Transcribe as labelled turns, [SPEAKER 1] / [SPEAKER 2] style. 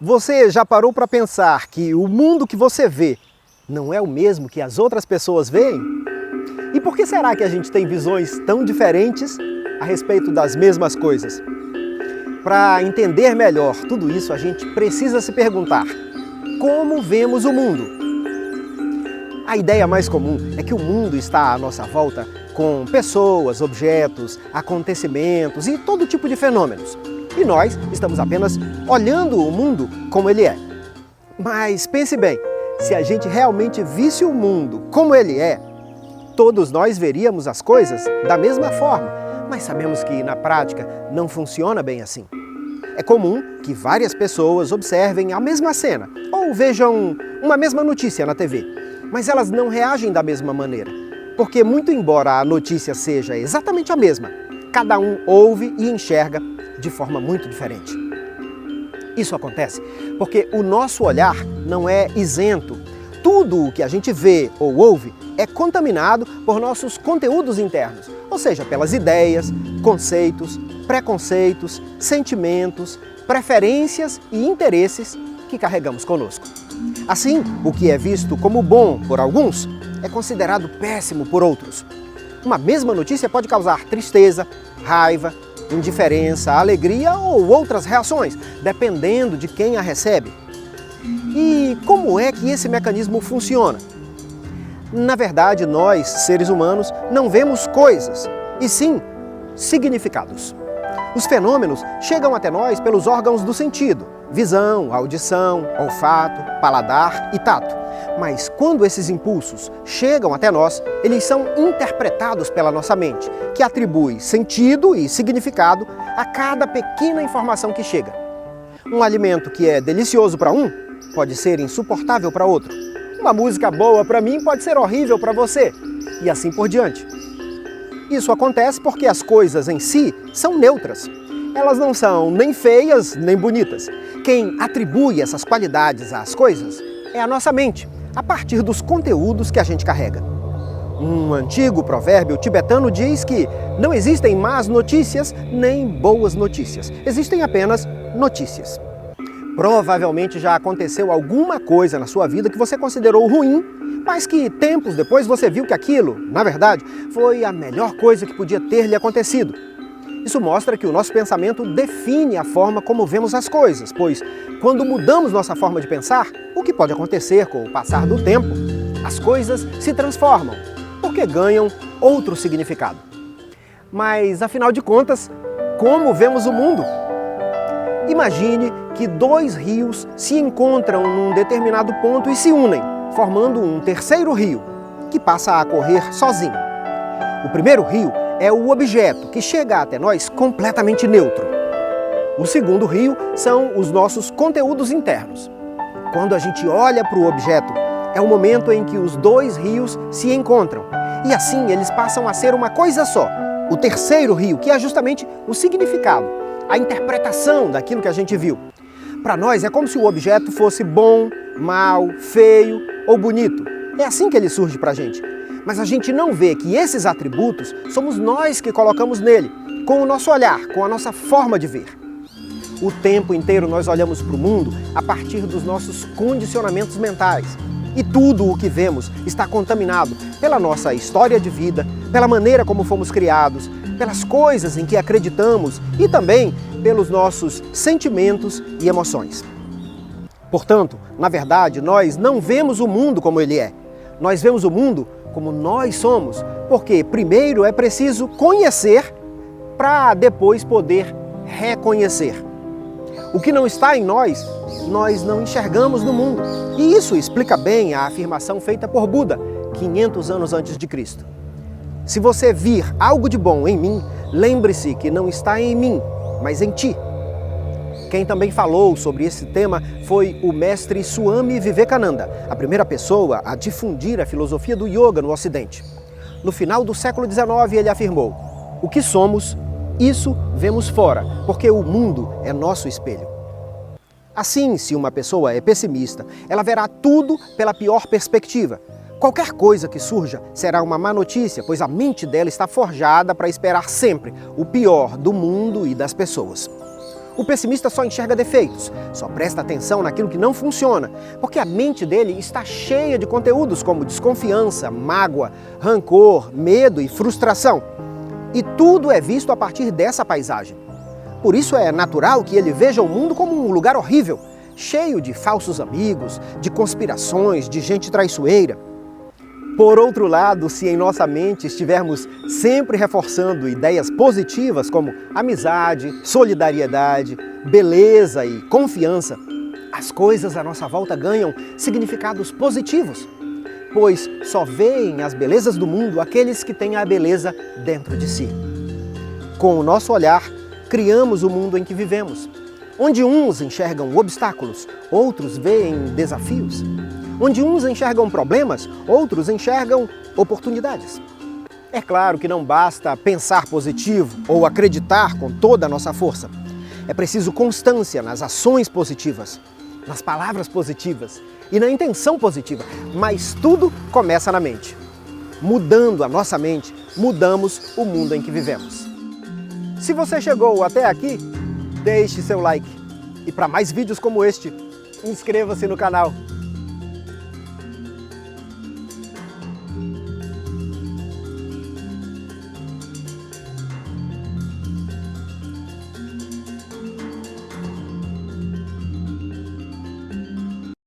[SPEAKER 1] Você já parou para pensar que o mundo que você vê não é o mesmo que as outras pessoas veem? E por que será que a gente tem visões tão diferentes a respeito das mesmas coisas? Para entender melhor tudo isso, a gente precisa se perguntar: como vemos o mundo? A ideia mais comum é que o mundo está à nossa volta com pessoas, objetos, acontecimentos e todo tipo de fenômenos. E nós estamos apenas olhando o mundo como ele é. Mas pense bem, se a gente realmente visse o mundo como ele é, todos nós veríamos as coisas da mesma forma, mas sabemos que na prática não funciona bem assim. É comum que várias pessoas observem a mesma cena ou vejam uma mesma notícia na TV, mas elas não reagem da mesma maneira, porque muito embora a notícia seja exatamente a mesma, cada um ouve e enxerga de forma muito diferente. Isso acontece porque o nosso olhar não é isento. Tudo o que a gente vê ou ouve é contaminado por nossos conteúdos internos, ou seja, pelas ideias, conceitos, preconceitos, sentimentos, preferências e interesses que carregamos conosco. Assim, o que é visto como bom por alguns é considerado péssimo por outros. Uma mesma notícia pode causar tristeza, raiva, indiferença, alegria ou outras reações, dependendo de quem a recebe. E como é que esse mecanismo funciona? Na verdade, nós, seres humanos, não vemos coisas, e sim significados. Os fenômenos chegam até nós pelos órgãos do sentido: visão, audição, olfato, paladar e tato. Mas quando esses impulsos chegam até nós, eles são interpretados pela nossa mente, que atribui sentido e significado a cada pequena informação que chega. Um alimento que é delicioso para um pode ser insuportável para outro. Uma música boa para mim pode ser horrível para você, e assim por diante. Isso acontece porque as coisas em si são neutras. Elas não são nem feias nem bonitas. Quem atribui essas qualidades às coisas é a nossa mente, a partir dos conteúdos que a gente carrega. Um antigo provérbio tibetano diz que não existem más notícias nem boas notícias. Existem apenas notícias. Provavelmente já aconteceu alguma coisa na sua vida que você considerou ruim, mas que tempos depois você viu que aquilo, na verdade, foi a melhor coisa que podia ter lhe acontecido. Isso mostra que o nosso pensamento define a forma como vemos as coisas, pois quando mudamos nossa forma de pensar, o que pode acontecer com o passar do tempo, as coisas se transformam, porque ganham outro significado. Mas, afinal de contas, como vemos o mundo? Imagine que dois rios se encontram num determinado ponto e se unem, formando um terceiro rio, que passa a correr sozinho. O primeiro rio é o objeto que chega até nós completamente neutro. O segundo rio são os nossos conteúdos internos. Quando a gente olha para o objeto, é o momento em que os dois rios se encontram. E assim eles passam a ser uma coisa só. O terceiro rio, que é justamente o significado, a interpretação daquilo que a gente viu. Para nós é como se o objeto fosse bom, mal, feio ou bonito. É assim que ele surge para a gente. Mas a gente não vê que esses atributos somos nós que colocamos nele, com o nosso olhar, com a nossa forma de ver. O tempo inteiro nós olhamos para o mundo a partir dos nossos condicionamentos mentais. E tudo o que vemos está contaminado pela nossa história de vida, pela maneira como fomos criados, pelas coisas em que acreditamos e também pelos nossos sentimentos e emoções. Portanto, na verdade, nós não vemos o mundo como ele é. Nós vemos o mundo como nós somos, porque primeiro é preciso conhecer para depois poder reconhecer. O que não está em nós, nós não enxergamos no mundo. E isso explica bem a afirmação feita por Buda, 500 anos antes de Cristo. Se você vir algo de bom em mim, lembre-se que não está em mim, mas em ti. Quem também falou sobre esse tema foi o mestre Swami Vivekananda, a primeira pessoa a difundir a filosofia do yoga no Ocidente. No final do século XIX, ele afirmou: o que somos, isso vemos fora, porque o mundo é nosso espelho. Assim, se uma pessoa é pessimista, ela verá tudo pela pior perspectiva. Qualquer coisa que surja será uma má notícia, pois a mente dela está forjada para esperar sempre o pior do mundo e das pessoas. O pessimista só enxerga defeitos, só presta atenção naquilo que não funciona, porque a mente dele está cheia de conteúdos como desconfiança, mágoa, rancor, medo e frustração. E tudo é visto a partir dessa paisagem. Por isso é natural que ele veja o mundo como um lugar horrível, cheio de falsos amigos, de conspirações, de gente traiçoeira. Por outro lado, se em nossa mente estivermos sempre reforçando ideias positivas como amizade, solidariedade, beleza e confiança, as coisas à nossa volta ganham significados positivos, pois só veem as belezas do mundo aqueles que têm a beleza dentro de si. Com o nosso olhar, criamos o mundo em que vivemos, onde uns enxergam obstáculos, outros veem desafios. Onde uns enxergam problemas, outros enxergam oportunidades. É claro que não basta pensar positivo ou acreditar com toda a nossa força. É preciso constância nas ações positivas, nas palavras positivas e na intenção positiva. Mas tudo começa na mente. Mudando a nossa mente, mudamos o mundo em que vivemos. Se você chegou até aqui, deixe seu like. E para mais vídeos como este, inscreva-se no canal.